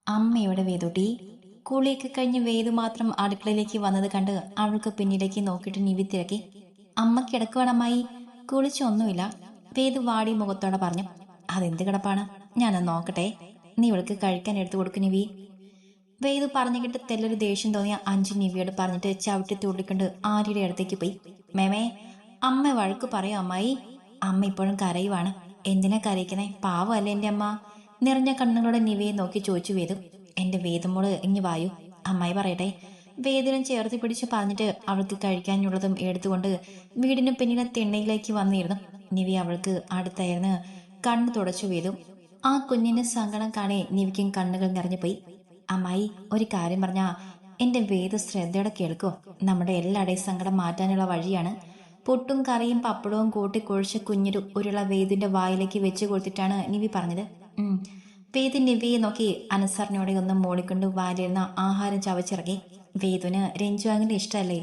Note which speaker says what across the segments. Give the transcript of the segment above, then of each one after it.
Speaker 1: അമ്മയുടെ വേദുട്ടി കുളിയൊക്കെ കഴിഞ്ഞ് വേദു മാത്രം അടുക്കളയിലേക്ക് വന്നത് കണ്ട് അവൾക്ക് പിന്നിലേക്ക് നോക്കിയിട്ട് നിവി തിരക്കി. അമ്മ കിടക്കുവാണമ്മായി. കുളിച്ചൊന്നുമില്ല. വേദു വാടി മുഖത്തോടെ പറഞ്ഞു. അതെന്ത് കിടപ്പാണ്? ഞാനൊന്ന് നോക്കട്ടെ. നീ ഇവൾക്ക് കഴിക്കാൻ എടുത്തു കൊടുക്കും നിവി. വേദു പറഞ്ഞു കേട്ട് തെല്ലൊരു ദേഷ്യം തോന്നിയ അഞ്ചു നിവിയോട് പറഞ്ഞിട്ട് ചവിട്ടി തുള്ളിക്കൊണ്ട് ആര്യയുടെ അടുത്തേക്ക് പോയി. മേമേ, അമ്മ വഴക്ക് പറയോ അമ്മായി? അമ്മ ഇപ്പോഴും കരയുവാണ്. എന്തിനാ കരയിക്കണേ? പാവല്ലേ എന്റെ അമ്മ? നിറഞ്ഞ കണ്ണുകളുടെ നിവിയെ നോക്കി ചോദിച്ചു വേദു. എന്റെ വേദമോള് ഇങ്ങി വായു, അമ്മായി പറയട്ടെ. വേദനം ചേർത്ത് പിടിച്ച് പറഞ്ഞിട്ട് അവൾക്ക് കഴിക്കാനുള്ളതും എടുത്തുകൊണ്ട് വീടിന് പിന്നിലെ തിണ്ണയിലേക്ക് വന്നിരുന്നു. നിവി അവൾക്ക് അടുത്തായിരുന്നു കണ്ണു തുടച്ചു വേദു. ആ കുഞ്ഞിന്റെ സങ്കടം കാണെ നിവിക്കും കണ്ണുകൾ നിറഞ്ഞുപോയി. അമ്മായി, ഒരു കാര്യം പറഞ്ഞാ എന്റെ വേദ ശ്രദ്ധയോടെ കേൾക്കോ. നമ്മുടെ എല്ലാവരുടെയും സങ്കടം മാറ്റാനുള്ള വഴിയാണ്. പുട്ടും കറിയും പപ്പടവും കൂട്ടി കുഴിച്ച കുഞ്ഞൊരു ഉരുള വേദിന്റെ വായിലേക്ക് വെച്ച് കൊടുത്തിട്ടാണ് നിവി പറഞ്ഞത്. വേദു നിവിയെ നോക്കി അനുസരണയോടെ ഒന്ന് മൂളിക്കൊണ്ട് വാലിരുന്ന ആഹാരം ചവച്ചിറങ്ങി. വേദുവിന് രഞ്ജു അങ്ങനെ ഇഷ്ടമല്ലേ?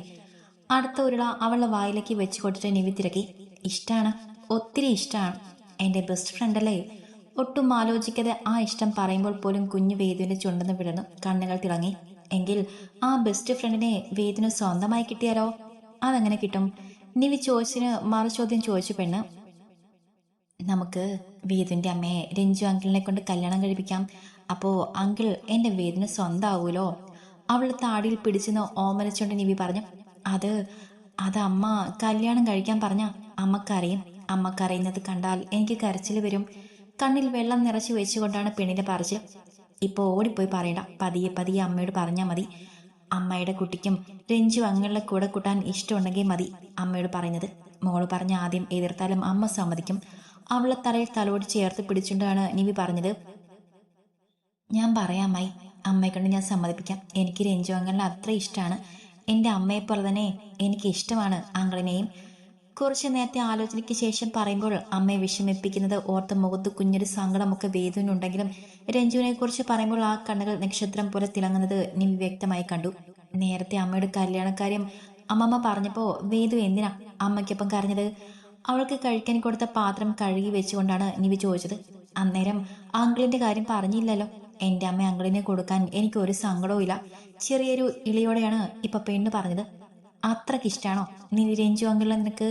Speaker 1: അടുത്ത ഉരുള അവളുടെ വായിലേക്ക് വെച്ച് കൊടുത്തിട്ട് നിവി തിരക്കി. ഇഷ്ടാണ്, ഒത്തിരി ഇഷ്ടമാണ്. എന്റെ ബെസ്റ്റ് ഫ്രണ്ട് അല്ലേ? ഒട്ടും ആലോചിക്കാതെ ആ ഇഷ്ടം പറയുമ്പോൾ പോലും കുഞ്ഞു വേദുവിന്റെ ചുണ്ടെന്ന് വിടർന്നു കണ്ണുകൾ തിളങ്ങി. എങ്കിൽ ആ ബെസ്റ്റ് ഫ്രണ്ടിനെ വേദിന് സ്വന്തമായി കിട്ടിയാലോ? അതെങ്ങനെ കിട്ടും? നിവി ചോദിച്ചതിന് മറുചോദ്യം ചോദിച്ചു പെണ്ണ്. നമുക്ക് വേദിന്റെ അമ്മയെ രഞ്ജു അങ്കിളിനെ കൊണ്ട് കല്യാണം കഴിപ്പിക്കാം. അപ്പോ അങ്കിൾ എന്റെ വേദിന് സ്വന്തമാവൂലോ? അവൾ താടിയിൽ പിടിച്ചെന്ന് ഓമനിച്ചുകൊണ്ട് നിവി പറഞ്ഞു. അത് അത് അമ്മ കല്യാണം കഴിക്കാൻ പറഞ്ഞ അമ്മക്കറിയും. അമ്മക്കറിയുന്നത് കണ്ടാൽ എനിക്ക് കരച്ചിൽ വരും. കണ്ണിൽ വെള്ളം നിറച്ചു വെച്ചുകൊണ്ടാണ് പെണ്ണിന്റെ പറച്ചിൽ. ഇപ്പൊ ഓടിപ്പോയി പറയണ്ട, പതിയെ പതിയെ അമ്മയോട് പറഞ്ഞാൽ മതി. അമ്മയുടെ കുട്ടിക്കും രഞ്ജു അങ്ങളുടെ കൂടെ കൂട്ടാൻ ഇഷ്ടമുണ്ടെങ്കിൽ മതി അമ്മയോട് പറയുന്നത്. മോള് പറഞ്ഞ ആദ്യം എതിർത്താലും അമ്മ സമ്മതിക്കും. അവളെ തലയിൽ തലോടി ചേർത്ത് പിടിച്ചുകൊണ്ടാണ് നിവി പറഞ്ഞത്. ഞാൻ പറയാം അമ്മായി, അമ്മയെ കൊണ്ട് ഞാൻ സമ്മതിപ്പിക്കാം. എനിക്ക് രഞ്ജു അങ്ങളിനെ അത്ര ഇഷ്ടമാണ്. എൻ്റെ അമ്മയെപ്പോലെ തന്നെ എനിക്ക് ഇഷ്ടമാണ് അങ്ങളിനെയും. കുറച്ചു നേരത്തെ ആലോചനയ്ക്ക് ശേഷം പറയുമ്പോൾ അമ്മയെ വിഷമിപ്പിക്കുന്നത് ഓർത്ത് മുഖത്ത് കുഞ്ഞൊരു സങ്കടമൊക്കെ വേദുവിനുണ്ടെങ്കിലും രഞ്ജുവിനെ കുറിച്ച് പറയുമ്പോൾ ആ കണ്ണുകൾ നക്ഷത്രം പോലെ തിളങ്ങുന്നത് നിവി വ്യക്തമായി കണ്ടു. നേരത്തെ അമ്മയുടെ കല്യാണക്കാര്യം അമ്മമ്മ പറഞ്ഞപ്പോ വേദു എന്തിനാ അമ്മയ്ക്കൊപ്പം കരഞ്ഞത്? അവൾക്ക് കഴിക്കാൻ കൊടുത്ത പാത്രം കഴുകി വെച്ചുകൊണ്ടാണ് നിവി ചോദിച്ചത്. അന്നേരം അങ്കിളിന്റെ കാര്യം പറഞ്ഞില്ലല്ലോ. എന്റെ അമ്മ അങ്കിളിനെ കൊടുക്കാൻ എനിക്ക് ഒരു സങ്കടവും ഇല്ല. ചെറിയൊരു ഇളിയോടെയാണ് ഇപ്പൊ പെണ്ണ് പറഞ്ഞത്. അത്രക്കിഷ്ടാണോ നിവി രഞ്ജു അങ്കിളിനെ നിനക്ക്?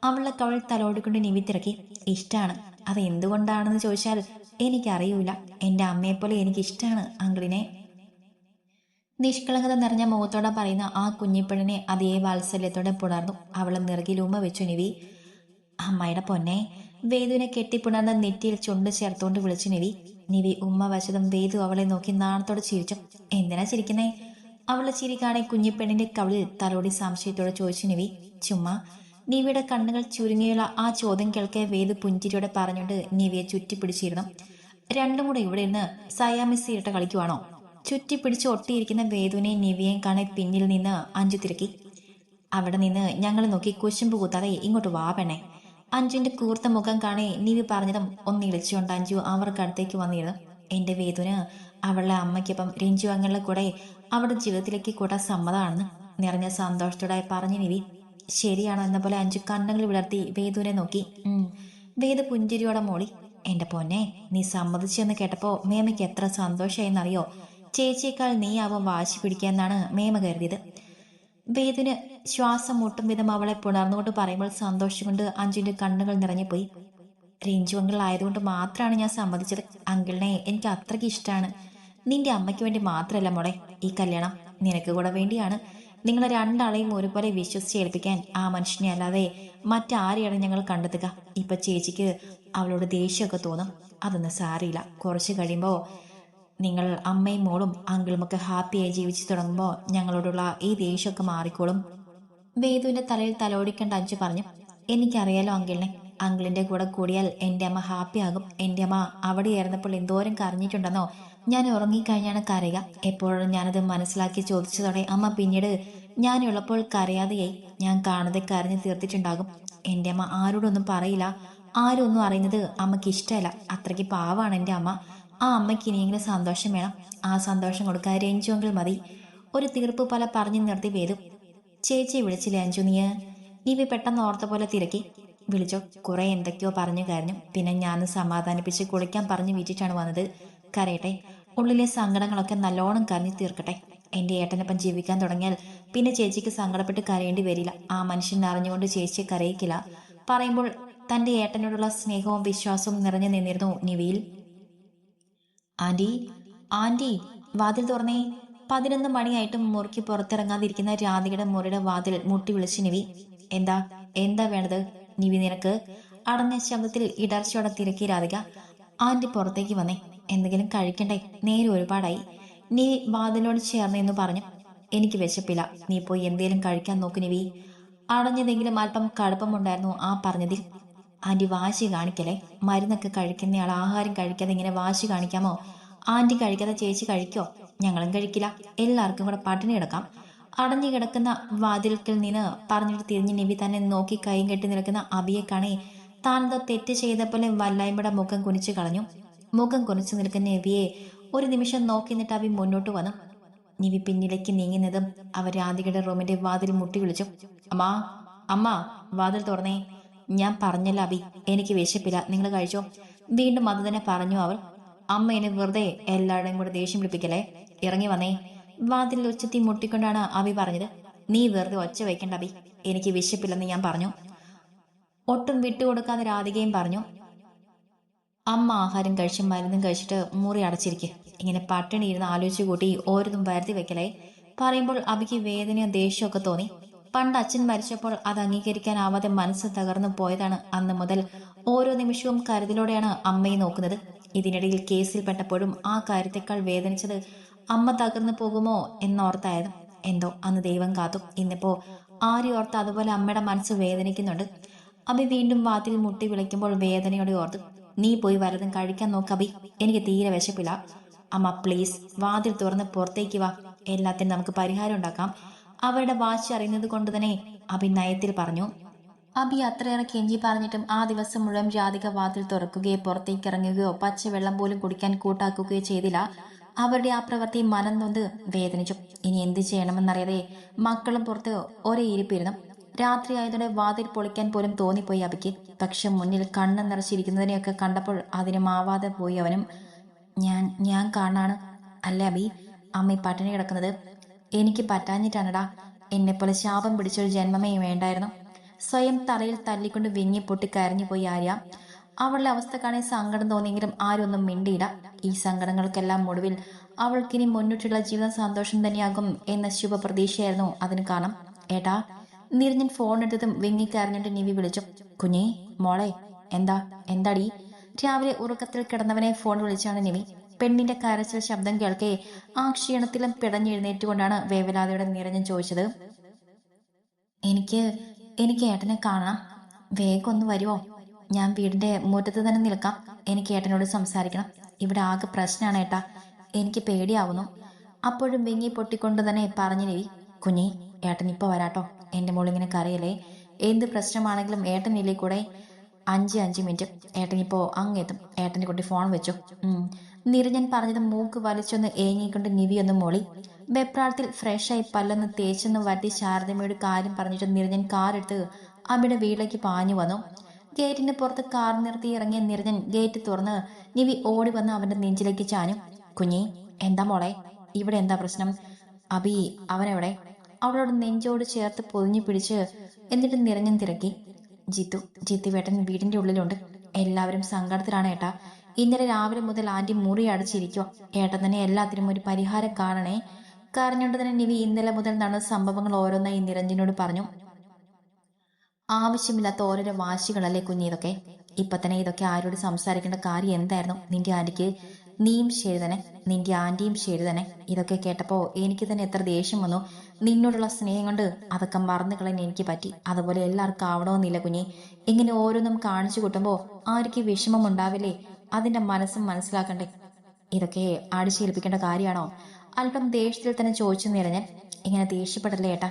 Speaker 1: അവളുടെ കവൾ തലോടിക്കൊണ്ട് നിവി തിരക്കി. ഇഷ്ടാണ്. അത് എന്തുകൊണ്ടാണെന്ന് ചോദിച്ചാൽ എനിക്കറിയൂല. എന്റെ അമ്മയെപ്പോലെ എനിക്കിഷ്ടാണ് അങ്കിളിനെ. നിഷ്കളങ്കത നിറഞ്ഞ മുഖത്തോടെ പറയുന്ന ആ കുഞ്ഞിപ്പെണ്ണിനെ അതേ വാത്സല്യത്തോടെ പുണർന്നു അവളെ നിറകിലുമ്മ വെച്ചു നിവി. അമ്മയുടെ പൊന്നെ. വേദുവിനെ കെട്ടിപ്പുണർന്ന നെറ്റിയിൽ ചുണ്ട് ചേർത്തുകൊണ്ട് വിളിച്ചു നിവി. നിവി ഉമ്മ വച്ചതും വേദു അവളെ നോക്കി നാണത്തോടെ ചിരിച്ചു. എന്തിനാ ചിരിക്കുന്നേ? അവളെ ചിരി കാണെ കുഞ്ഞിപ്പെണ്ണിന്റെ കവിളിൽ തലോടി സംശയത്തോടെ ചോദിച്ചു നിവി. ചുമ്മാ. നിവിയുടെ കണ്ണുകൾ ചുരുങ്ങിയുള്ള ആ ചോദ്യം കേൾക്കെ വേദു പുഞ്ചിരിയോടെ പറഞ്ഞുകൊണ്ട് നിവിയെ ചുറ്റിപ്പിടിച്ചിരുന്നു. രണ്ടും കൂടെ ഇവിടെ ഇരുന്ന് സയാമിസ് ഇരട്ട കളിക്കുവാണോ? ചുറ്റിപ്പിടിച്ച് ഒട്ടിയിരിക്കുന്ന വേദുവിനെ നിവിയെയും കാണെ പിന്നിൽ നിന്ന് അഞ്ചു തിരക്കി. അവിടെ നിന്ന് ഞങ്ങൾ നോക്കി കുശുമ്പ് കൂത്താതെ ഇങ്ങോട്ട് വാ പെണ്ണെ. അഞ്ജുവിന്റെ കൂർത്ത മുഖം കാണെ നിവി പറഞ്ഞതും ഒന്ന് ഇളിച്ചുകൊണ്ട് അഞ്ജു അവർക്ക് അടുത്തേക്ക് വന്നിരുന്നു. എന്റെ വേദുവിന് അവളുടെ അമ്മയ്ക്കൊപ്പം രഞ്ജു അങ്ങളുടെ കൂടെ അവരുടെ ജീവിതത്തിലേക്ക് കൂട്ടാൻ സമ്മതമാണെന്ന് നിറഞ്ഞ സന്തോഷത്തോടെ പറഞ്ഞു നിവി. ശരിയാണോ എന്ന പോലെ അഞ്ജു കണ്ണുകൾ വിടർത്തി വേദുവിനെ നോക്കി. വേദു പുഞ്ചിരിയോടെ മോളി. എന്റെ പൊന്നെ, നീ സമ്മതിച്ചെന്ന് കേട്ടപ്പോ മേമയ്ക്ക് എത്ര സന്തോഷമായെന്നറിയോ? ചേച്ചിയേക്കാൾ നീയാവും വാശി പിടിക്കാന്നാണ് മേമ കരുതിയത്. വേദുവിന് ശ്വാസം മുട്ടും വിധം അവളെ പുണർന്നുകൊണ്ട് പറയുമ്പോൾ സന്തോഷം കൊണ്ട് അഞ്ജുവിന്റെ കണ്ണുകൾ നിറഞ്ഞുപോയി. രഞ്ജു അങ്കിൾ ആയതുകൊണ്ട് മാത്രമാണ് ഞാൻ സമ്മതിച്ചത്. അങ്കിളിനെ എനിക്ക് അത്രയ്ക്ക് ഇഷ്ടമാണ്. നിന്റെ അമ്മയ്ക്ക് വേണ്ടി മാത്രമല്ല മോളെ ഈ കല്യാണം, നിനക്ക് കൂടെ വേണ്ടിയാണ്. നിങ്ങളെ രണ്ടാളെയും ഒരുപോലെ വിശ്വസിച്ച് ഏൽപ്പിക്കാൻ ആ മനുഷ്യനെ അല്ലാതെ മറ്റാരെയാണ് ഞങ്ങൾ കണ്ടെത്തുക? ഇപ്പൊ ചേച്ചിക്ക് അവളോട് ദേഷ്യമൊക്കെ തോന്നും. അതൊന്നും സാരിയില്ല. കുറച്ച് കഴിയുമ്പോൾ നിങ്ങൾ അമ്മയും മോളും അങ്കിളുമൊക്കെ ഹാപ്പിയായി ജീവിച്ചു തുടങ്ങുമ്പോൾ ഞങ്ങളോടുള്ള ഈ ദേഷ്യമൊക്കെ മാറിക്കോളും. വേദുവിന്റെ തലയിൽ തലോടിക്കണ്ട അഞ്ചു പറഞ്ഞു. എനിക്കറിയാലോ അങ്കിളിനെ. അങ്കിളിന്റെ കൂടെ കൂടിയാൽ എന്റെ അമ്മ ഹാപ്പിയാകും. എന്റെ അമ്മ അവിടെ ആയിരുന്നപ്പോൾ എന്തോരം കരഞ്ഞിട്ടുണ്ടെന്നോ. ഞാൻ ഉറങ്ങിക്കഴിഞ്ഞാണ് കരയുക. എപ്പോഴും ഞാനത് മനസ്സിലാക്കി ചോദിച്ചതോടെ അമ്മ പിന്നീട് ഞാനുള്ളപ്പോൾ കരയാതെയായി. ഞാൻ കാണാതെ കരഞ്ഞു തീർത്തിട്ടുണ്ടാകും. എന്റെ അമ്മ ആരോടൊന്നും പറയില്ല. ആരും ഒന്നും അറിയുന്നത് അമ്മയ്ക്ക് ഇഷ്ടമല്ല. അത്രയ്ക്ക് പാവാണ് എന്റെ അമ്മ. ആ അമ്മയ്ക്ക് ഇനിയെങ്കിലും സന്തോഷം വേണം. ആ സന്തോഷം കൊടുക്കാൻ രഞ്ജു അങ്കിൾ മതി. ഒരു തീർപ്പ് പല പറഞ്ഞു നിർത്തി വേദു. ചേച്ചി വിളിച്ചില്ലേ അഞ്ജു നീ? നിവി പെട്ടെന്ന് ഓർത്ത പോലെ തിരക്കി. വിളിച്ചോ? കുറെ എന്തൊക്കെയോ പറഞ്ഞു കരഞ്ഞു. പിന്നെ ഞാൻ സമാധാനിപ്പിച്ച് കുളിക്കാൻ പറഞ്ഞു വീട്ടിട്ടാണ് വന്നത്. കരയട്ടെ. ഉള്ളിലെ സങ്കടങ്ങളൊക്കെ നല്ലോണം കരഞ്ഞു തീർക്കട്ടെ. എൻ്റെ ഏട്ടനൊപ്പം ജീവിക്കാൻ തുടങ്ങിയാൽ പിന്നെ ചേച്ചിക്ക് സങ്കടപ്പെട്ട് കരയേണ്ടി വരില്ല. ആ മനുഷ്യൻ അറിഞ്ഞുകൊണ്ട് ചേച്ചിയെ കരയിക്കില്ല. പറയുമ്പോൾ തൻ്റെ ഏട്ടനോടുള്ള സ്നേഹവും വിശ്വാസവും നിറഞ്ഞു നിന്നിരുന്നു നിവിയിൽ. ആന്റി, ആന്റി, വാതിൽ തുറന്നേ. 11 മണിയായിട്ടും മുറിക്ക് പുറത്തിറങ്ങാതിരിക്കുന്ന രാധികയുടെ മുറിയുടെ വാതിൽ മുട്ടി വിളിച്ച് നിവി. എന്താ എന്താ വേണ്ടത് നിവി നിനക്ക്? അടഞ്ഞ ശബ്ദത്തിൽ ഇടർച്ചയോടെ തിരക്കി രാധിക. ആന്റി പുറത്തേക്ക് വന്നേ, എന്തെങ്കിലും കഴിക്കണ്ടേ? നേരെ ഒരുപാടായി. നീ വാതിലോട് ചേർന്നെന്ന് പറഞ്ഞു. എനിക്ക് വിശപ്പില്ല, നീ പോയി എന്തേലും കഴിക്കാൻ നോക്ക് നിവി. അടഞ്ഞതെങ്കിലും അല്പം കടുപ്പമുണ്ടായിരുന്നു ആ പറഞ്ഞതിൽ. ആന്റി വാശി കാണിക്കലേ. മരുന്നൊക്കെ കഴിക്കുന്നയാൾ ആഹാരം കഴിക്കാതെ ഇങ്ങനെ വാശി കാണിക്കാമോ? ആന്റി കഴിക്കാതെ ചേച്ചി കഴിക്കോ? ഞങ്ങളും കഴിക്കില്ല. എല്ലാവർക്കും കൂടെ പട്ടിണി കിടക്കാം. അടഞ്ഞു കിടക്കുന്ന വാതിൽക്കൽ നിന്ന് പറഞ്ഞിട്ട് തിരിഞ്ഞ് നിവി തന്നെ നോക്കി കൈയും കെട്ടി നിൽക്കുന്ന അബിയെ കാണേ താനെന്തോ തെറ്റ് ചെയ്ത പോലെ വല്ലായ്മയുടെ മുഖം കുനിച്ചു കളഞ്ഞു. മുഖം കുനിച്ചു നിൽക്കുന്ന നവിയെ ഒരു നിമിഷം നോക്കി നിന്നിട്ട് അബി മുന്നോട്ട് വന്നു. നിവി പിന്നിലേക്ക് നീങ്ങുന്നതും അവർ രാധികയുടെ റൂമിന്റെ വാതിൽ മുട്ടി വിളിച്ചു. അമ്മാ, അമ്മ, വാതിൽ തുറന്നേ. ഞാൻ പറഞ്ഞല്ല അബി, എനിക്ക് വിശപ്പില്ല, നിങ്ങൾ കഴിച്ചോ. വീണ്ടും അത് തന്നെ പറഞ്ഞു അവർ. അമ്മ എന്നെ വെറുതെ എല്ലാവരുടെയും കൂടെ ദേഷ്യം പിടിപ്പിക്കലേ. ഇറങ്ങി വന്നേ. വാതിൽ ഉച്ചത്തി മുട്ടിക്കൊണ്ടാണ് അബി പറഞ്ഞത്. നീ വെറുതെ ഒച്ച വയ്ക്കണ്ട അബി, എനിക്ക് വിശപ്പില്ലെന്ന് ഞാൻ പറഞ്ഞു. ഒട്ടും വിട്ടുകൊടുക്കാതെ രാധികയും പറഞ്ഞു. അമ്മ ആഹാരം കഴിച്ച് മരുന്നും കഴിച്ചിട്ട് മുറി അടച്ചിരിക്കെ. ഇങ്ങനെ പട്ടിണി ഇരുന്ന് ആലോചിച്ചു കൂട്ടി ഓരോന്നും വരുത്തി വെക്കലേ. പറയുമ്പോൾ അബിക്ക് വേദനയോ ദേഷ്യമൊക്കെ തോന്നി. പണ്ട് അച്ഛൻ മരിച്ചപ്പോൾ അത് അംഗീകരിക്കാനാവാതെ മനസ്സ് തകർന്നു പോയതാണ്. അന്ന് മുതൽ ഓരോ നിമിഷവും കരുതലോടെയാണ് അമ്മയെ നോക്കുന്നത്. ഇതിനിടയിൽ കേസിൽപ്പെട്ടപ്പോഴും ആ കാര്യത്തെക്കാൾ വേദനിച്ചത് അമ്മ തകർന്നു പോകുമോ എന്നോർത്തായിരുന്നു. എന്തോ അന്ന് ദൈവം കാത്തു. ഇന്നിപ്പോ ആരെ ഓർത്ത് അതുപോലെ അമ്മയുടെ മനസ്സ് വേദനിക്കുന്നുണ്ട്. അബി വീണ്ടും വാതിൽ മുട്ടി വിളിക്കുമ്പോൾ വേദനയോടെ ഓർത്തു. നീ പോയി വല്ലതും കഴിക്കാൻ നോക്ക് അബി, എനിക്ക് തീരെ വിശപ്പില്ല. അമ്മ പ്ലീസ്, വാതിൽ തുറന്ന് പുറത്തേക്ക് വാ, എല്ലാത്തിനും നമുക്ക് പരിഹാരം ഉണ്ടാക്കാം. അവരുടെ വാശി അറിയുന്നത് കൊണ്ട് തന്നെ അബി നയത്തിൽ പറഞ്ഞു. അബി അത്രയേറെ കെഞ്ചി പറഞ്ഞിട്ടും ആ ദിവസം മുഴുവൻ രാധിക വാതിൽ തുറക്കുകയോ പുറത്തേക്ക് ഇറങ്ങുകയോ പച്ചവെള്ളം പോലും കുടിക്കാൻ കൂട്ടാക്കുകയോ ചെയ്തില്ല. അവരുടെ ആ പ്രവൃത്തി മനം നൊന്ത് വേദനിച്ചു. ഇനി എന്ത് ചെയ്യണമെന്നറിയാതെ മക്കളും പുറത്ത് ഒരേ ഇരിപ്പിരുന്നു. രാത്രിയായതോടെ വാതിൽ പൊളിക്കാൻ പോലും തോന്നിപ്പോയി അബിക്ക്. പക്ഷെ മുന്നിൽ കണ്ണ് നിറച്ചിരിക്കുന്നതിനെയൊക്കെ കണ്ടപ്പോൾ അതിനുമാവാതെ പോയി അവനും. ഞാൻ കാണാണ് അല്ലേ അബി അമ്മ പട്ടിണി കിടക്കുന്നത്? എനിക്ക് പറ്റാഞ്ഞിട്ടാണടാ. എന്നെപ്പോലെ ശാപം പിടിച്ചൊരു ജന്മമേ വേണ്ടായിരുന്നു. സ്വയം തലയിൽ തല്ലിക്കൊണ്ട് വിങ്ങി പൊട്ടി കരഞ്ഞുപോയി ആര്യ. അവളുടെ അവസ്ഥ കാണാൻ സങ്കടം തോന്നിയെങ്കിലും ആരൊന്നും മിണ്ടിയില്ല. ഈ സങ്കടങ്ങൾക്കെല്ലാം ഒടുവിൽ അവൾക്കിനി മുന്നോട്ടുള്ള ജീവിതം സന്തോഷം തന്നെയാകും എന്ന ശുഭപ്രതീക്ഷയായിരുന്നു അതിന് കാരണം. ഏട്ടാ, നിരഞ്ജൻ ഫോൺ എടുത്തതും വിങ്ങിക്കരഞ്ഞിട്ട് നിവി വിളിച്ചു. കുഞ്ഞേ, മോളെ, എന്താടി? രാവിലെ ഉറക്കത്തിൽ കിടന്നവനെ ഫോൺ വിളിച്ചാണ് നിവി. പെണ്ണിന്റെ കരച്ചിൽ ശബ്ദം കേൾക്കെ ആ ക്ഷീണത്തിലും പിടഞ്ഞെഴുന്നേറ്റുകൊണ്ടാണ് വേവലാതിയുടെ നിരഞ്ജൻ ചോദിച്ചത്. എനിക്ക് ഏട്ടനെ കാണാം. വേഗം ഒന്ന് വരുമോ? ഞാൻ വീടിന്റെ മുറ്റത്ത് തന്നെ നിൽക്കാം. എനിക്ക് ഏട്ടനോട് സംസാരിക്കണം. ഇവിടെ ആകെ പ്രശ്നമാണ് ഏട്ടാ, എനിക്ക് പേടിയാവുന്നു. അപ്പോഴും വിങ്ങി പൊട്ടിക്കൊണ്ട് തന്നെ പറഞ്ഞു നിവി. കുഞ്ഞി, ഏട്ടൻ ഇപ്പൊ വരാട്ടോ. എന്റെ മോളിങ്ങനെ കരയല്ലേ. എന്ത് പ്രശ്നമാണെങ്കിലും ഏട്ടനില്ലേ കൂടെ. 5 മിനിറ്റ്, ഏട്ടനിപ്പോ അങ്ങെത്തും. ഏട്ടന്റെ കുട്ടി ഫോൺ വെച്ചു. നിരഞ്ജൻ പറഞ്ഞത് മൂക്ക് വലിച്ചൊന്ന് ഏങ്ങിക്കൊണ്ട് നിവി ഒന്ന് മോളി. വെപ്രാളത്തിൽ ഫ്രഷായി പല്ലൊന്ന് തേച്ചൊന്ന് വറ്റി ശാരദമ്മയോട് കാര്യം പറഞ്ഞിട്ട് നിരഞ്ജൻ കാറെടുത്ത് അബിയുടെ വീട്ടിലേക്ക് പാഞ്ഞു വന്നു. ഗേറ്റിന് പുറത്ത് കാർ നിർത്തി ഇറങ്ങിയ നിരഞ്ജൻ ഗേറ്റ് തുറന്ന് നിവി ഓടി വന്ന് അവന്റെ നെഞ്ചിലേക്ക് ചാഞ്ഞു. കുഞ്ഞി, എന്താ മോളെ, ഇവിടെ എന്താ പ്രശ്നം? അബി അവനെവിടെ? അവളോട് നെഞ്ചോട് ചേർത്ത് പൊതിഞ്ഞു പിടിച്ച് എന്നിട്ട് നിരഞ്ജൻ തിരക്കി. ജിത്തുവേട്ടൻ വീടിന്റെ ഉള്ളിലുണ്ട്. എല്ലാവരും സങ്കടത്തിലാണ് ഏട്ടാ. ഇന്നലെ രാവിലെ മുതൽ ആന്റി മുറി അടച്ചിരിക്കുക. ഏട്ടൻ തന്നെ എല്ലാത്തിനും ഒരു പരിഹാരം കാണണേ. കരഞ്ഞുകൊണ്ട് തന്നെ നിവി ഇന്നലെ മുതൽ നടന്ന സംഭവങ്ങൾ ഓരോന്നായി നിരഞ്ജനോട് പറഞ്ഞു. ആവശ്യമില്ലാത്ത ഓരോരോ വാശികളല്ലേ കുഞ്ഞിതൊക്കെ. ഇപ്പൊ തന്നെ ഇതൊക്കെ ആരോട് സംസാരിക്കേണ്ട കാര്യം എന്തായിരുന്നു? നിന്റെ ആന്റിക്ക് നീയും ശരി തന്നെ, നിന്റെ ആന്റിയും ശരി തന്നെ. ഇതൊക്കെ കേട്ടപ്പോ എനിക്ക് തന്നെ എത്ര ദേഷ്യം വന്നു. നിന്നോടുള്ള സ്നേഹം കൊണ്ട് അതൊക്കെ മറന്നു കളയാൻ എനിക്ക് പറ്റി. അതുപോലെ എല്ലാവർക്കും ആവണമെന്നില്ല കുഞ്ഞി. ഇങ്ങനെ ഓരോന്നും കാണിച്ചു കൂട്ടുമ്പോ ആർക്ക് വിഷമം ഉണ്ടാവില്ലേ? അതിന്റെ മനസ്സും മനസ്സിലാക്കണ്ടേ? ഇതൊക്കെ അടിച്ചേൽപ്പിക്കേണ്ട കാര്യമാണോ? അല്പം ദേഷ്യത്തിൽ തന്നെ ചോദിച്ചു നിരഞ്ഞൻ. ഇങ്ങനെ ദേഷ്യപ്പെടല്ലേ ഏട്ടാ,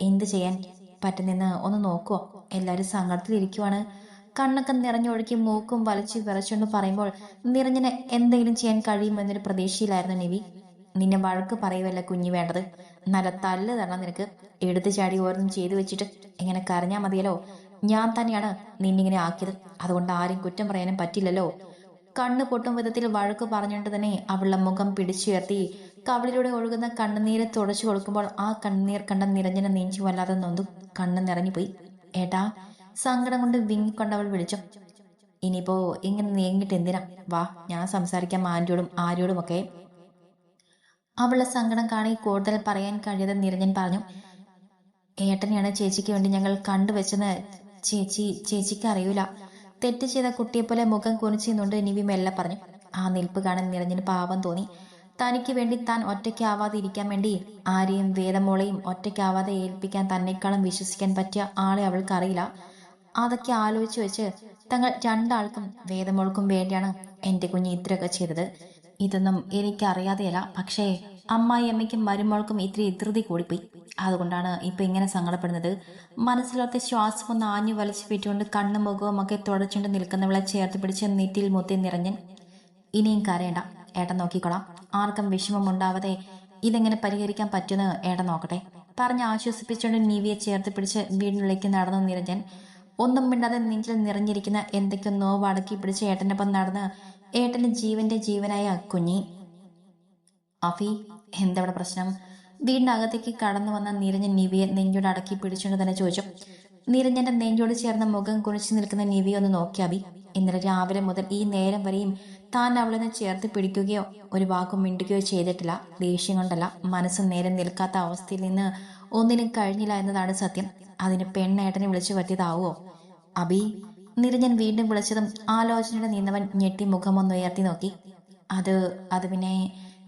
Speaker 1: എന്ത് ചെയ്യാൻ പറ്റുന്നെന്ന് ഒന്ന് നോക്കുവോ? എല്ലാരും സങ്കടത്തിലിരിക്കുവാണ്. കണ്ണൊക്കെ നിറഞ്ഞൊഴുക്കി മൂക്കും വലിച്ചു വിറച്ചുകൊണ്ട് പറയുമ്പോൾ നിറഞ്ഞിന് എന്തെങ്കിലും ചെയ്യാൻ കഴിയുമെന്നൊരു പ്രതീക്ഷയിലായിരുന്നു നിവി. നിന്നെ വഴക്ക് പറയുവല്ല കുഞ്ഞി വേണ്ടത്. നല്ല തല്ല് തരണം നിനക്ക്. എടുത്തു ചാടി ഓരോന്നും ചെയ്തു വെച്ചിട്ട് ഇങ്ങനെ കരഞ്ഞാൽ മതിയല്ലോ. ഞാൻ തന്നെയാണ് നിന്നിങ്ങനെ ആക്കിയത്. അതുകൊണ്ട് ആരും കുറ്റം പറയാനും പറ്റില്ലല്ലോ. കണ്ണ് പൊട്ടും വിധത്തിൽ വഴക്ക് പറഞ്ഞുകൊണ്ട് തന്നെ അവളുടെ മുഖം പിടിച്ചുയർത്തി കവിളിലൂടെ ഒഴുകുന്ന കണ്ണുനീര് തുടച്ചു കൊടുക്കുമ്പോൾ ആ കണ്ണുനീർ കണ്ട നിരഞ്ജന നെഞ്ചു വല്ലാതെ നൊന്തു. കണ്ണ് നിറഞ്ഞുപോയി. ഏട്ടാ, സങ്കടം കൊണ്ട് വിങ്ങിക്കൊണ്ടവൾ വിളിച്ചു. ഇനിയിപ്പോ ഇങ്ങനെ നീങ്ങിട്ട് എന്തിനാ? വാ, ഞാൻ സംസാരിക്കാം ആര്യോടുമൊക്കെ. അവളുടെ സങ്കടം കാണി കൂടുതൽ പറയാൻ കഴിയാതെ നിരഞ്ജൻ പറഞ്ഞു. ഏട്ടനെയാണ് ചേച്ചിക്ക് വേണ്ടി ഞങ്ങൾ കണ്ടുവെച്ചെന്ന് ചേച്ചിക്ക് അറിയൂല. തെറ്റ് ചെയ്ത കുട്ടിയെപ്പോലെ മുഖം കുനിച്ചു നിന്നുകൊണ്ട് നിവി മെല്ലെ പറഞ്ഞു. ആ നിൽപ്പ് കാണാൻ നിരഞ്ജന് പാവം തോന്നി. തനിക്ക് വേണ്ടി താൻ ഒറ്റയ്ക്കാവാതെ ഇരിക്കാൻ വേണ്ടി ആരെയും വേദമോളെയും ഒറ്റയ്ക്കാവാതെ ഏൽപ്പിക്കാൻ തന്നെക്കാളും വിശ്വസിക്കാൻ പറ്റിയ ആളെ അവൾക്കറിയില്ല. അതൊക്കെ ആലോചിച്ച് വെച്ച് തങ്ങൾ രണ്ടാൾക്കും വേദമോൾക്കും വേണ്ടിയാണ് എന്റെ കുഞ്ഞ് ഇത്രയൊക്കെ ചെയ്തത്. ഇതൊന്നും എനിക്കറിയാതെയല്ല. പക്ഷേ അമ്മായി അമ്മയ്ക്കും മരുമോൾക്കും ഇത്തിരി ധൃതി കൂടിപ്പോയി. അതുകൊണ്ടാണ് ഇപ്പൊ ഇങ്ങനെ സങ്കടപ്പെടുന്നത്. മനസ്സിലോർത്ത് ശ്വാസം ഒന്ന് ആഞ്ഞു വലിച്ചു വിറ്റുകൊണ്ട് കണ്ണും മുഖവും ഒക്കെ തുടച്ചുകൊണ്ട് നിൽക്കുന്നവളെ ചേർത്ത് പിടിച്ച് നെറ്റിയിൽ മുത്തി നിറഞ്ഞൻ. ഇനിയും കരയണ്ട, ഏട്ടൻ നോക്കിക്കോളാം. ആർക്കും വിഷമം ഉണ്ടാവാതെ ഇതെങ്ങനെ പരിഹരിക്കാൻ പറ്റുമെന്ന് ഏട്ടൻ നോക്കട്ടെ പറഞ്ഞ് ആശ്വസിപ്പിച്ചുകൊണ്ട് നീവിയെ ചേർത്ത് പിടിച്ച് വീടിനുള്ളിലേക്ക് നടന്നു നിരഞ്ജൻ. ഒന്നും മിണ്ടാതെ നെഞ്ചിൽ നിറഞ്ഞിരിക്കുന്ന എന്തൊക്കെയോ നോവ് അടക്കി പിടിച്ച് ഏട്ടൻ്റെ ഒപ്പം നടന്ന് ഏട്ടന്റെ ജീവന്റെ ജീവനായ കുഞ്ഞി. അഫി, എന്തവിടെ പ്രശ്നം? വീടിനകത്തേക്ക് കടന്നു വന്ന നിരഞ്ജൻ നിവിയെ നെഞ്ചോട് അടക്കി പിടിച്ചുകൊണ്ട് തന്നെ ചോദിച്ചു. നിരഞ്ജന്റെ നെഞ്ചോട് ചേർന്ന മുഖം കുണിച്ചു നിൽക്കുന്ന നിവിയെ ഒന്ന് നോക്കി അബി. ഇന്നലെ രാവിലെ മുതൽ ഈ നേരം വരെയും താൻ അവളെ ചേർത്ത് പിടിക്കുകയോ ഒരു വാക്കും മിണ്ടുകയോ ചെയ്തിട്ടില്ല. ദേഷ്യം കൊണ്ടല്ല, മനസ്സ് നേരെ നിൽക്കാത്ത അവസ്ഥയിൽ നിന്ന് ഒന്നിനും കഴിഞ്ഞില്ല എന്നതാണ് സത്യം. അതിന് പെണ്ണേട്ടനെ വിളിച്ചു പറ്റിയതാവോ അബി? നിരഞ്ജൻ വീണ്ടും വിളിച്ചതും ആലോചനയുടെ നിന്നവൻ ഞെട്ടി മുഖമൊന്നുയർത്തി നോക്കി. അത് പിന്നെ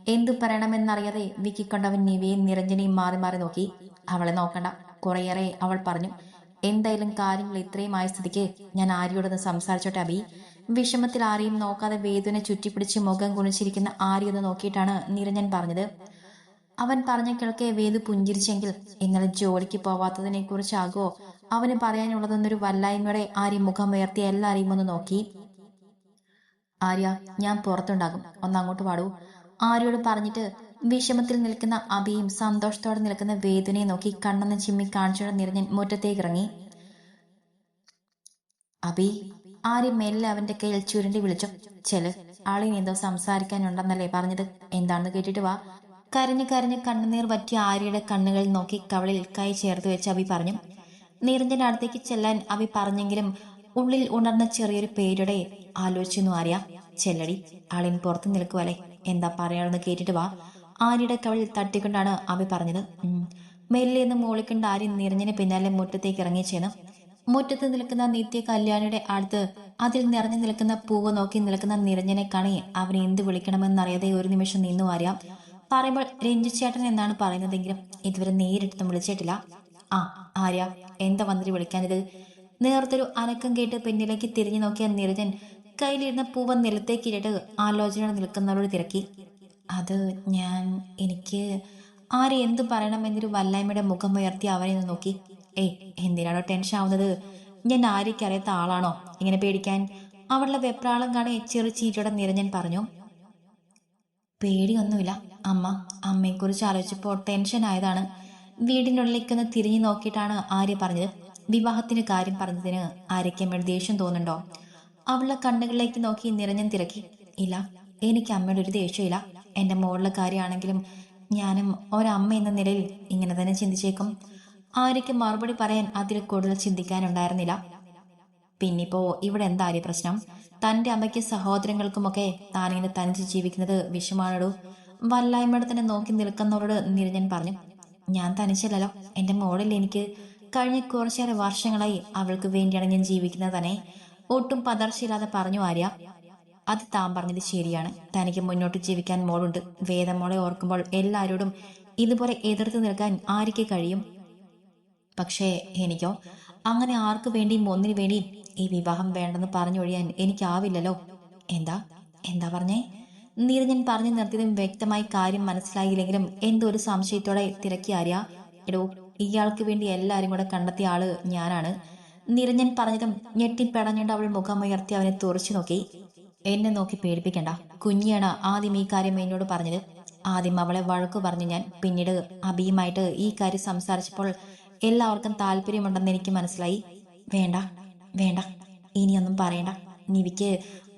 Speaker 1: എന്തു പറയണമെന്നറിയാതെ വിക്കിക്കൊണ്ടവൻ നിവിയെയും നിരഞ്ജനെയും മാറി മാറി നോക്കി. അവളെ നോക്കണ്ട, കുറേയേറെ അവൾ പറഞ്ഞു. എന്തായാലും കാര്യങ്ങൾ ഇത്രയും ആയ സ്ഥിതിക്ക് ഞാൻ ആര്യോടൊന്ന് സംസാരിച്ചോട്ടെ അബി. വിഷമത്തിൽ ആരെയും നോക്കാതെ വേദന ചുറ്റിപ്പിടിച്ച് മുഖം കുണിച്ചിരിക്കുന്ന ആര്യൊന്ന് നോക്കിയിട്ടാണ് നിരഞ്ജൻ പറഞ്ഞത്. അവൻ പറഞ്ഞ കേൾക്കെ വേദു പുഞ്ചിരിച്ചെങ്കിൽ ഇന്നലെ ജോലിക്ക് പോവാത്തതിനെ കുറിച്ചാകോ അവന് പറയാനുള്ളതെന്നൊരു വല്ലായ്മയുടെ ആര്യ മുഖം ഉയർത്തി എല്ലാരെയും ഒന്ന് നോക്കി. ആര്യ, ഞാൻ പുറത്തുണ്ടാകും, ഒന്നങ്ങോട്ട് പാടൂ. ആര്യോട് പറഞ്ഞിട്ട് വിഷമത്തിൽ നിൽക്കുന്ന അബിയും സന്തോഷത്തോടെ നിൽക്കുന്ന വേദനയെ നോക്കി കണ്ണെന്ന് ചിമ്മി കാണിച്ചുകൊണ്ട് നിരഞ്ജൻ മുറ്റത്തേക്ക് ഇറങ്ങി. അബി, ആര്യ മെല്ലെ അവന്റെ കയ്യിൽ ചുരുണ്ടി വിളിച്ചു. ചെല്, ആളിന് എന്തോ സംസാരിക്കാനുണ്ടെന്നല്ലേ പറഞ്ഞത്? എന്താണെന്ന് കേട്ടിട്ട് വാ. കരഞ്ഞു കരഞ്ഞ് കണ്ണുനീർ വറ്റിയ ആര്യയുടെ കണ്ണുകളിൽ നോക്കി കവളിൽ കൈ ചേർത്ത് വെച്ച് അബി പറഞ്ഞു. നിരഞ്ജന്റെ അടുത്തേക്ക് ചെല്ലാൻ അബി പറഞ്ഞെങ്കിലും ഉള്ളിൽ ഉണർന്ന ചെറിയൊരു പേരുടെ ആലോചിച്ചു. ആര്യ, ചെല്ലടി, ആളിന് പുറത്ത് നിൽക്കുവല്ലേ, എന്താ പറയാണെന്ന് കേട്ടിട്ട് വാ. ആര്യയുടെ കവളിൽ തട്ടിക്കൊണ്ടാണ് അബി പറഞ്ഞത്. മെല്ലെ എന്ന് മോളിക്കണ്ട് ആര്യ നിരഞ്ജന് പിന്നാലെ മുറ്റത്തേക്ക് ഇറങ്ങി ചെന്നു. മുറ്റത്ത് നിൽക്കുന്ന നിത്യ കല്യാണിയുടെ അടുത്ത് അതിൽ നിറഞ്ഞു നിൽക്കുന്ന പൂവ് നോക്കി നിൽക്കുന്ന നിരഞ്ജനെ കാണി അവനെ എന്ത് വിളിക്കണമെന്നറിയാതെ ഒരു നിമിഷം നിന്നു. ആര്യ പറയുമ്പോൾ രഞ്ജിച്ചേട്ടൻ എന്നാണ് പറയുന്നതെങ്കിലും ഇതുവരെ നേരിട്ടൊന്നും വിളിച്ചിട്ടില്ല. ആ ആര്യ, എന്താ വന്നിട്ട് വിളിക്കാനിത്? നേർത്തൊരു അനക്കം കേട്ട് പിന്നിലേക്ക് തിരിഞ്ഞു നോക്കിയ നിരഞ്ജൻ കയ്യിലിരുന്ന പൂവ് നിലത്തേക്കിട്ട് ആലോചന നിൽക്കുന്നവരോട് തിരക്കി. അത് എനിക്ക് ആരെ എന്തു പറയണമെന്നൊരു വല്ലായ്മയുടെ മുഖം ഉയർത്തി അവനെ നോക്കി. ഏയ്, എന്തിനാണോ ടെൻഷൻ ആവുന്നത്? ഞാൻ ആര്യക്കറിയാത്ത ആളാണോ ഇങ്ങനെ പേടിക്കാൻ? അവളുടെ വെപ്രാളം കാണി ചെറു ചീറ്റോടെ നിരഞ്ജൻ പറഞ്ഞു. പേടിയൊന്നുമില്ല അമ്മയെക്കുറിച്ച് ആലോചിച്ചപ്പോൾ ടെൻഷൻ ആയതാണ്. വീടിനുള്ളിലേക്കൊന്ന് തിരിഞ്ഞു നോക്കിയിട്ടാണ് ആര്യ പറഞ്ഞത്. വിവാഹത്തിന് കാര്യം പറഞ്ഞതിന് ആര്യയ്ക്കമ്മയുടെ ദേഷ്യം തോന്നുന്നുണ്ടോ? അവളുടെ കണ്ണുകളിലേക്ക് നോക്കി നിരഞ്ജൻ തിരക്കി. ഇല്ല, എനിക്ക് അമ്മയുടെ ഒരു ദേഷ്യമില്ല. എൻ്റെ മോളുടെ കാര്യമാണെങ്കിലും ഞാനും ഒരമ്മ എന്ന നിലയിൽ ഇങ്ങനെ തന്നെ ചിന്തിച്ചേക്കും. ആര്യയ്ക്ക് മറുപടി പറയാൻ അതിൽ കൂടുതൽ ചിന്തിക്കാനുണ്ടായിരുന്നില്ല. പിന്നിപ്പോ ഇവിടെ എന്താ പ്രശ്നം? തൻ്റെ അമ്മയ്ക്ക് സഹോദരങ്ങൾക്കുമൊക്കെ താനിങ്ങനെ തനിച്ച് ജീവിക്കുന്നത് വിഷമാണോ? വല്ലായ്മയുടെ തന്നെ നോക്കി നിൽക്കുന്നവരോട് നിരഞ്ജൻ പറഞ്ഞു. ഞാൻ തനിച്ചല്ലോ, എൻ്റെ മോളിൽ എനിക്ക് കഴിഞ്ഞ കുറച്ചേറെ വർഷങ്ങളായി അവൾക്ക് വേണ്ടിയാണ് ഞാൻ ജീവിക്കുന്നത് തന്നെ. ഒട്ടും പതർച്ചയില്ലാതെ പറഞ്ഞു ആര്യ. അത് താൻ പറഞ്ഞത് ശരിയാണ്. തനിക്ക് മുന്നോട്ട് ജീവിക്കാൻ മോളുണ്ട്. വേദമോളെ ഓർക്കുമ്പോൾ എല്ലാവരോടും ഇതുപോലെ എതിർത്ത് നിൽക്കാൻ ആര്യയ്ക്ക് കഴിയും. പക്ഷേ എനിക്കോ അങ്ങനെ ആർക്കു വേണ്ടിയും ഒന്നിനു വേണ്ടിയും ഈ വിവാഹം വേണ്ടെന്ന് പറഞ്ഞൊഴിയാൻ എനിക്കാവില്ലല്ലോ. എന്താ എന്താ പറഞ്ഞേ? നിരഞ്ജൻ പറഞ്ഞു നിർത്തിയതും വ്യക്തമായി കാര്യം മനസ്സിലായില്ലെങ്കിലും എന്തോ ഒരു സംശയത്തോടെ തിരക്കി ആര്യ. എടോ, ഇയാൾക്ക് വേണ്ടി എല്ലാവരും കൂടെ കണ്ടെത്തിയ ആള് ഞാനാണ്. നിരഞ്ജൻ പറഞ്ഞതും ഞെട്ടിപ്പടഞ്ഞുകൊണ്ട് അവൾ മുഖമുയർത്തി അവനെ തുറച്ചു നോക്കി. എന്നെ നോക്കി പേടിപ്പിക്കണ്ട. കുഞ്ഞിയാണ് ആദ്യം ഈ കാര്യം എന്നോട് പറഞ്ഞത്. ആദ്യം അവളെ വഴക്കു പറഞ്ഞു ഞാൻ. പിന്നീട് അബിയുമായിട്ട് ഈ കാര്യം സംസാരിച്ചപ്പോൾ എല്ലാവർക്കും താല്പര്യമുണ്ടെന്ന് എനിക്ക് മനസ്സിലായി. വേണ്ട വേണ്ട, ഇനിയൊന്നും പറയണ്ട. നിവിക്ക്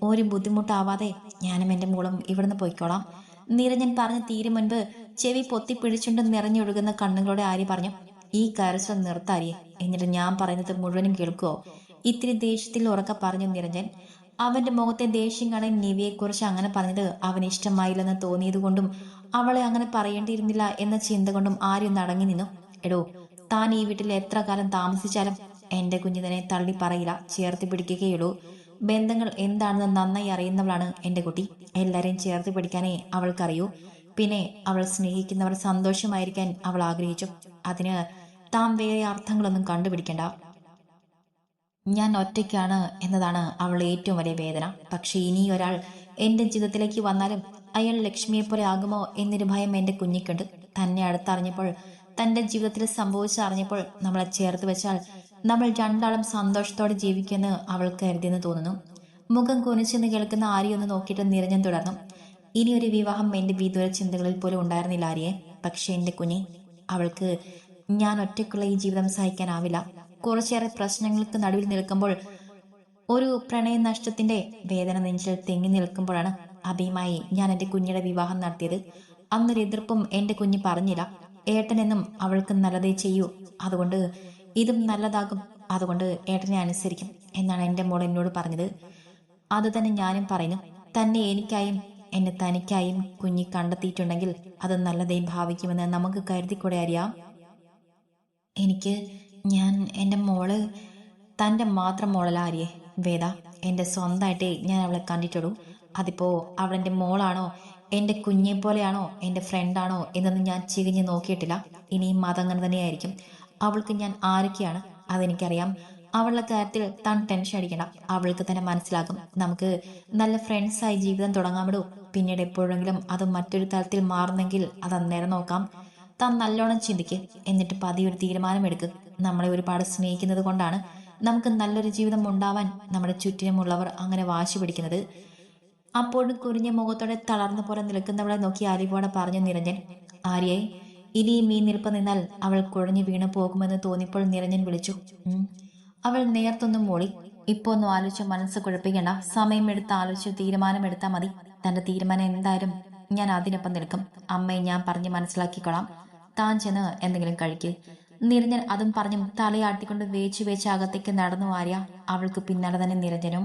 Speaker 1: ഒരു ബുദ്ധിമുട്ടാവാതെ ഞാനും എൻ്റെ മോളും ഇവിടുന്ന് പോയിക്കോളാം. നിരഞ്ജൻ പറഞ്ഞ് തീരെ മുൻപ് ചെവി പൊത്തിപ്പിടിച്ചുകൊണ്ട് നിറഞ്ഞൊഴുകുന്ന കണ്ണുകളോടെ ആര്യ പറഞ്ഞു, ഈ കരച്ചിൽ നിർത്താരിയെ, എന്നിട്ട് ഞാൻ പറയുന്നത് മുഴുവനും കേൾക്കുവോ? ഇത്തിരി ദേഷ്യത്തിൽ ഉറക്കെ പറഞ്ഞു നിരഞ്ജൻ. അവന്റെ മുഖത്തെ ദേഷ്യം കാണാൻ നിവിയെക്കുറിച്ച് അങ്ങനെ പറഞ്ഞത് അവന് ഇഷ്ടമായില്ലെന്ന് തോന്നിയതുകൊണ്ടും അവളെ അങ്ങനെ പറയേണ്ടിയിരുന്നില്ല എന്ന ചിന്ത കൊണ്ടും ആര്യ നടങ്ങി നിന്നു. എടോ, താൻ ഈ വീട്ടിൽ എത്ര കാലം താമസിച്ചാലും എന്റെ കുഞ്ഞിനെ തള്ളി പറയില്ല, ചേർത്ത് പിടിക്കുകയുള്ളൂ. ബന്ധങ്ങൾ എന്താണെന്ന് നന്നായി അറിയുന്നവളാണ് എന്റെ കുട്ടി. എല്ലാരെയും ചേർത്ത് പിടിക്കാനേ അവൾക്കറിയൂ. പിന്നെ അവൾ സ്നേഹിക്കുന്നവർ സന്തോഷമായിരിക്കാൻ അവൾ ആഗ്രഹിച്ചു. അതിന് താൻ വേറെ അർത്ഥങ്ങളൊന്നും കണ്ടുപിടിക്കണ്ട. ഞാൻ ഒറ്റയ്ക്കാണ് എന്നതാണ് അവളുടെ ഏറ്റവും വലിയ വേദന. പക്ഷെ ഇനി ഒരാൾ എന്റെ ജീവിതത്തിലേക്ക് വന്നാലും അയാൾ ലക്ഷ്മിയെ പോലെ ആകുമോ എന്നൊരു ഭയം എന്റെ കുഞ്ഞിക്കുണ്ട്. തന്നെ അടുത്തറിഞ്ഞപ്പോൾ, തന്റെ ജീവിതത്തിൽ സംഭവിച്ചറിഞ്ഞപ്പോൾ നമ്മളെ ചേർത്ത് വെച്ചാൽ നമ്മൾ രണ്ടാളും സന്തോഷത്തോടെ ജീവിക്കുമെന്ന് അവൾ കരുതിയെന്ന് തോന്നുന്നു. മുഖം കുനിച്ചെന്ന് കേൾക്കുന്ന ആര്യൊന്ന് നോക്കിയിട്ട് നിരഞ്ജൻ തുടർന്നു. ഇനിയൊരു വിവാഹം എന്റെ വിദൂര ചിന്തകളിൽ പോലും ഉണ്ടായിരുന്നില്ല ആര്യെ. പക്ഷെ എന്റെ കുഞ്ഞെ, അവൾക്ക് ഞാൻ ഒറ്റയ്ക്കുള്ള ഈ ജീവിതം സഹിക്കാനാവില്ല. കുറച്ചേറെ പ്രശ്നങ്ങൾക്ക് നടുവിൽ നിൽക്കുമ്പോൾ, ഒരു പ്രണയ നഷ്ടത്തിന്റെ വേദന നെഞ്ചിൽ തെങ്ങി നിൽക്കുമ്പോഴാണ് അഭിമായി ഞാൻ എന്റെ കുഞ്ഞിയുടെ വിവാഹം നടത്തിയത്. അന്നൊരു എതിർപ്പും എന്റെ കുഞ്ഞ് പറഞ്ഞില്ല. ഏട്ടനെന്നും അവൾക്ക് നല്ലതേ ചെയ്യൂ, അതുകൊണ്ട് ഇതും നല്ലതാകും, അതുകൊണ്ട് ഏട്ടനെ അനുസരിക്കും എന്നാണ് എന്റെ മോൾ എന്നോട് പറഞ്ഞത്. അത് തന്നെ ഞാനും പറയുന്നു. തന്നെ എനിക്കായും എന്നെ തനിക്കായും കുഞ്ഞി കണ്ടെത്തിയിട്ടുണ്ടെങ്കിൽ അത് നല്ലതേ ഭാവിക്കുമെന്ന് നമുക്ക് കരുതിക്കൂടെ അറിയാം. എനിക്ക് ഞാൻ എൻ്റെ മോള് തൻ്റെ മാത്രം മോളല്ല ആര്യെ. വേദ, എൻ്റെ സ്വന്തമായിട്ടേ ഞാൻ അവളെ കണ്ടിട്ടുള്ളൂ. അതിപ്പോ അവളെൻ്റെ മോളാണോ, എൻ്റെ കുഞ്ഞെ പോലെയാണോ, എൻ്റെ ഫ്രണ്ടാണോ എന്നൊന്നും ഞാൻ ചികഞ്ഞ് നോക്കിയിട്ടില്ല. ഇനിയും അതങ്ങനെ തന്നെയായിരിക്കും. അവൾക്ക് ഞാൻ ആരൊക്കെയാണ് അതെനിക്കറിയാം. അവളുടെ കാര്യത്തിൽ താൻ ടെൻഷൻ അടിക്കണം. അവൾക്ക് തന്നെ മനസ്സിലാകും. നമുക്ക് നല്ല ഫ്രണ്ട്സായി ജീവിതം തുടങ്ങാമിടൂ. പിന്നീട് എപ്പോഴെങ്കിലും അത് മറ്റൊരു തലത്തിൽ മാറുന്നെങ്കിൽ അത് അന്നേരം നോക്കാം. താൻ നല്ലോണം ചിന്തിക്ക്, എന്നിട്ട് പതിയൊരു തീരുമാനമെടുക്ക്. നമ്മളെ ഒരുപാട് സ്നേഹിക്കുന്നത് കൊണ്ടാണ് നമുക്ക് നല്ലൊരു ജീവിതം ഉണ്ടാവാൻ നമ്മുടെ ചുറ്റിനുമുള്ളവർ അങ്ങനെ വാശി പിടിക്കുന്നത്. അപ്പോഴും കുനിഞ്ഞ മുഖത്തോടെ തളർന്നു പോലെ നിൽക്കുന്നവളെ നോക്കി അലിവോടെ പറഞ്ഞു നിരഞ്ജൻ. ആര്യയെ, ഇനിയും ഈ നിൽപ്പ് നിന്നാൽ അവൾ കുഴഞ്ഞു വീണു പോകുമെന്ന് തോന്നിയപ്പോൾ നിരഞ്ജൻ വിളിച്ചു. അവൾ നേർത്തൊന്നും മൂളി. ഇപ്പൊ ഒന്നും ആലോചിച്ച് മനസ്സ് കുഴപ്പിക്കണ്ട. സമയമെടുത്ത് ആലോചിച്ച് തീരുമാനമെടുത്താൽ മതി. തന്റെ തീരുമാനം എന്തായാലും ഞാൻ അതിനൊപ്പം നിൽക്കും. അമ്മയെ ഞാൻ പറഞ്ഞ് മനസ്സിലാക്കിക്കൊള്ളാം. താൻ ചെന്ന് എന്തെങ്കിലും കഴിക്ക്. നിരഞ്ജൻ അതും പറഞ്ഞും തലയാട്ടിക്കൊണ്ട് വേച്ച് അകത്തേക്ക് നടന്നു. ആര്യ അവൾക്ക് പിന്നാലെ തന്നെ നിരഞ്ജനും.